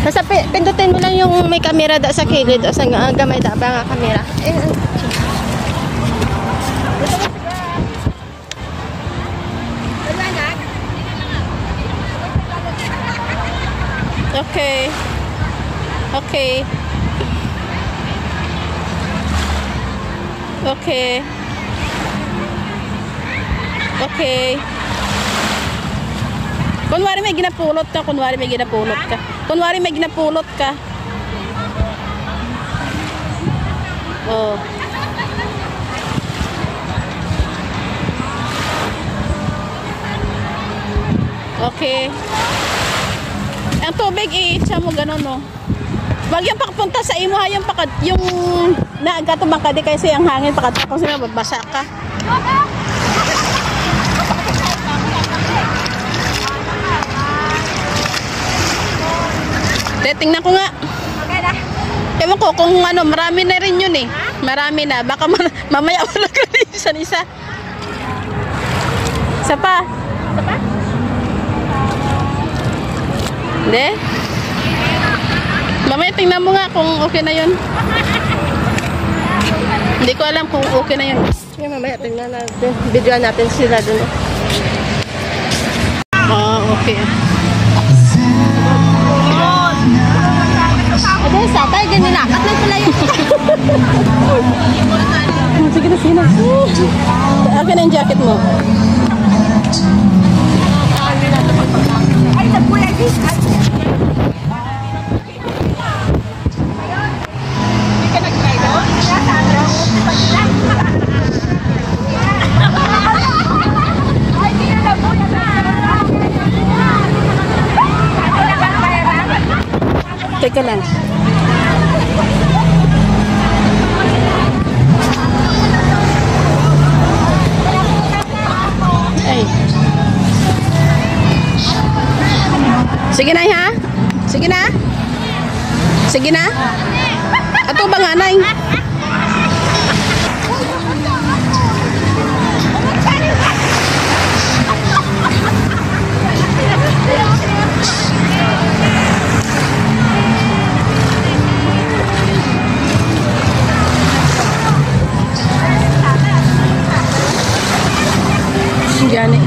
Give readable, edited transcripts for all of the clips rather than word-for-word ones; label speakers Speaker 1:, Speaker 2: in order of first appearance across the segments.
Speaker 1: Basta pindutin mo lang yung may camera da sa kilid o sa gamay da ba nga camera. Okay. Okay. Okay. Okay. Kunwari may ginapulot ka, kunwari may ginapulot ka. Kunwari may ginapulot ka. Oh. Okay. Ang tubig i-itcha mo gano'n, no? Wag yung pakapunta sa imo ha, yung naagato bang kadi kasi ang hangin pakad kasi mababasa ka. Tingnan ko nga. Ewan ko kung ano, marami na rin yun eh. Marami na. Baka mamaya wala ka rin isa-isa. Isa pa. Isa pa? Hindi? Mamaya tingnan mo nga kung okay na yun. Hindi ko alam kung okay na yun. Sige, mamaya tingnan natin. Videoan natin sila dun. Okay. Ado, satay, ganyan nakat lang pala yun. Sige na, sige na. Akin ang jacket mo. Ay, nagkulay din. Hindi ka nag-try doon? Ay, hindi na lang po. Teka lang. Ay. Sige na ha? Sige na? Sige na? Ato ba nga nay? Gani.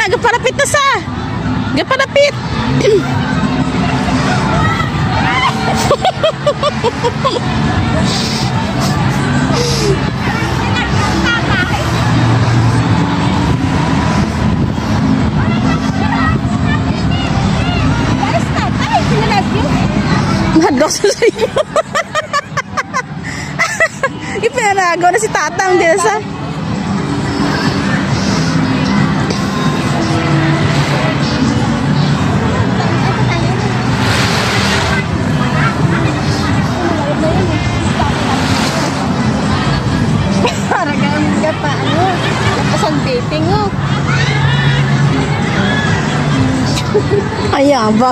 Speaker 1: Gapalapit na sa. Gapalapit. Madlos sa iyo. Ipinalago na si tatang din sa. Ayan ba?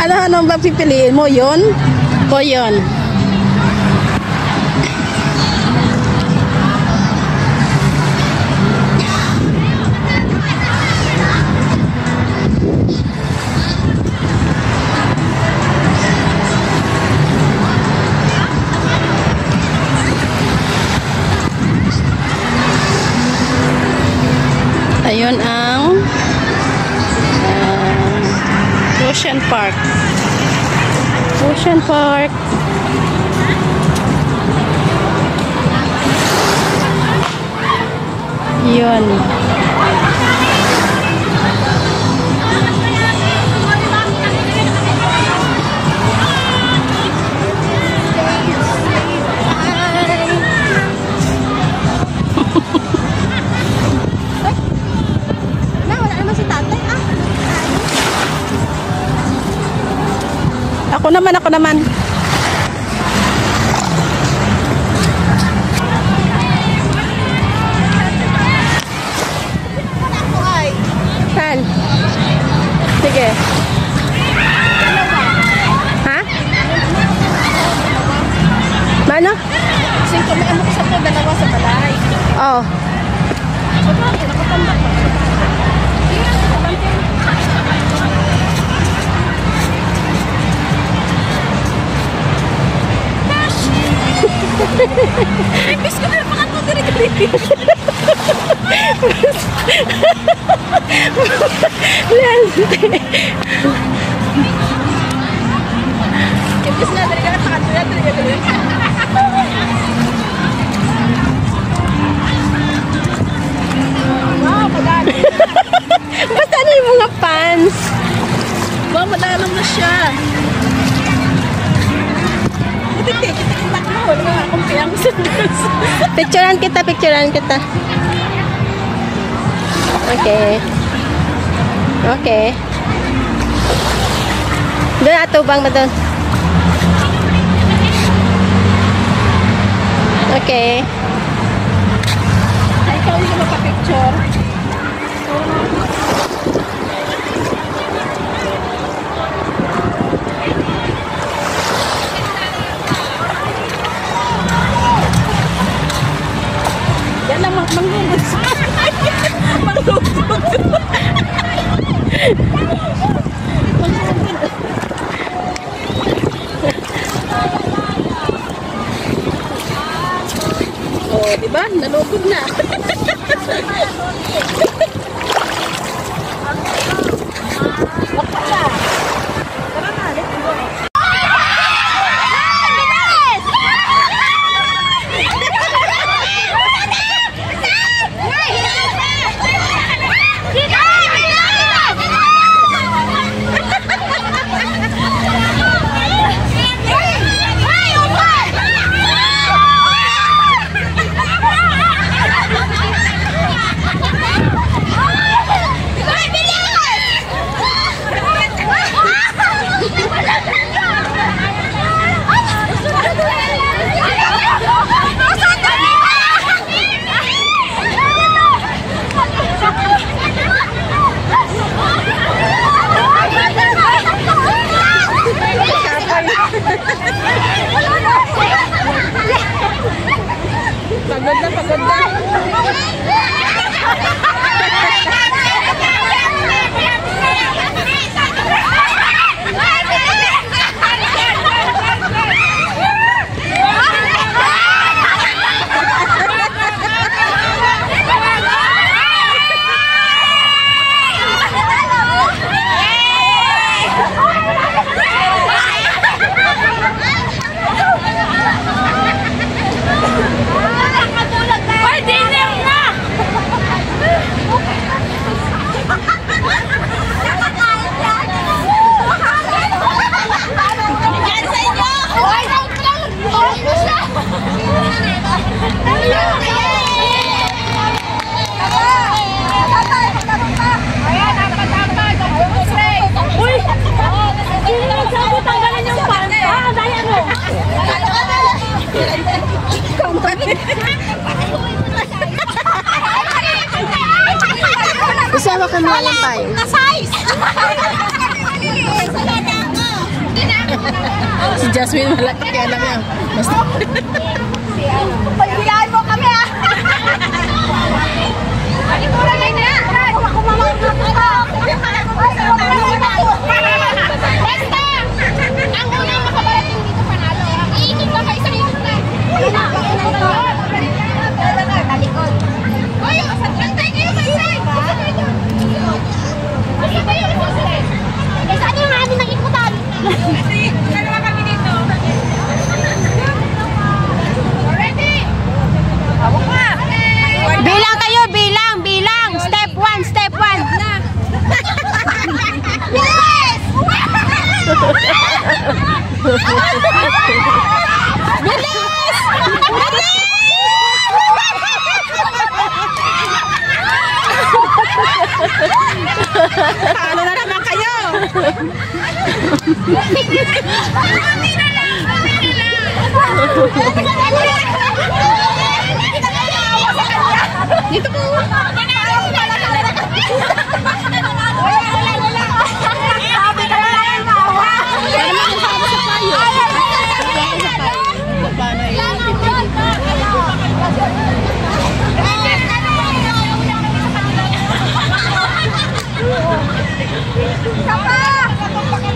Speaker 1: Ano ba pipiliin mo? Yun? O yun? Ayun ang Ocean Park. Ocean Park. Yun. Ako naman. Saan? Sige. Ha? Mano?
Speaker 2: Singko may ano ko sa to, dalawa sa balay.
Speaker 1: Oo.
Speaker 2: Nakatanda pa. Imbis ko na pangatlo diri-diri. Imbis na diri-diri pangatlo diri-diri. Wow, madami.
Speaker 1: Basta ano yung mga pants?
Speaker 2: Wow, madalang na siya. Buti, kita mo. Wala nga akong piyang sa
Speaker 1: Picturean kita. Okay. Doon atubang mo doon. Okay.
Speaker 2: Ay, ikaw yung magpa-picture. Yan ang manglulog sa manglulog. Oh, diba? Nalugod na. Pagod na.
Speaker 1: Isawa ka mga lampay.
Speaker 2: Si Jasmine malaki kaya lang yan. Basta.
Speaker 3: Pagbilaan mo kami ha! Ano ko lang na? Ako mamang basta! Ang unang makabarating dito panalo. Iikot lang kayo sa ikot na. Talikod. Uy, antay kayo maisay! Basta kayo maisay! Eh, saan yung natin ng ikutan? Dalawa kami dito. Ready?
Speaker 1: Dito ko.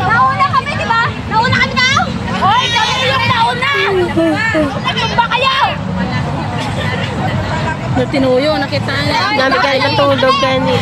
Speaker 3: Nauna kami, di ba? Nauna kami na! Hoy, kami yung nauna! Nagtumba kayo!
Speaker 1: Tinuyo, nakita niya.
Speaker 2: Dami kayo natulog, gani.